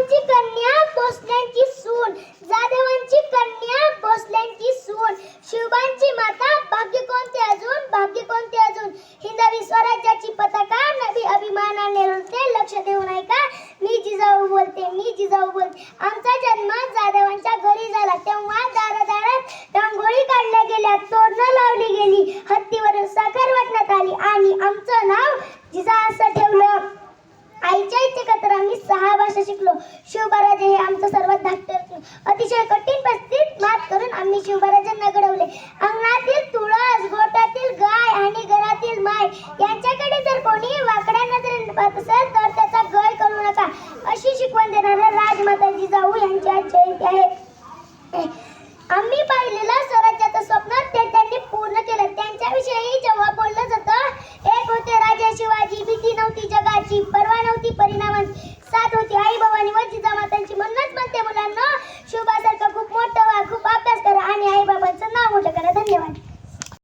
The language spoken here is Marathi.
जाधवांची कन्या भोसल्यांची सून, जाधवांची कन्या भोसल्यांची सून, शिवबांची माता भाग्य कोणते अजून, भाग्य कोणते अजून, हिंदवी स्वराज्याची पताका नवी अभिमानाने रुळते, लक्ष देऊ नाही का, मी जिजाऊ बोलते, मी जिजाऊ बोलते. आमचा जन्म जाधवांच्या घरी झाला, तेव्हा दारादारात रांगोळी काढल्या गेल्या, तोरणं लावली गेली, हत्तीवरून साखर वाटण्यात आली आणि आमचं नाव जिजा असं ठेवलं. आईच्या इच्छेखातर आम्ही 6 भाषा शिकलो. शिवबराजे हे आमचं सर्वात धाकटे, अतिशय कठीण परिस्थितीत मात करून आम्ही शिवबराजांना घडवले. अंगणातील तुळस, गोठ्यातील गाय आणि घरातील माय यांच्याकडे जर कोणी वाकड्या नजरेने पाहत असेल तर त्याचा गय करू नका, अशी शिकवण देणाऱ्या राजमाता जिजाऊ यांची आज जयंती आहे. आम्ही पाहिलेलं स्वराज्याचं स्वप्न ते त्यांनी पूर्ण केलं. त्यांच्याविषयी जेव्हा बोललं जातं, एक होते राजे शिवाजी, भीती नव्हती जगाची, पर्वा नव्हती परिणामांची, साथ होती आई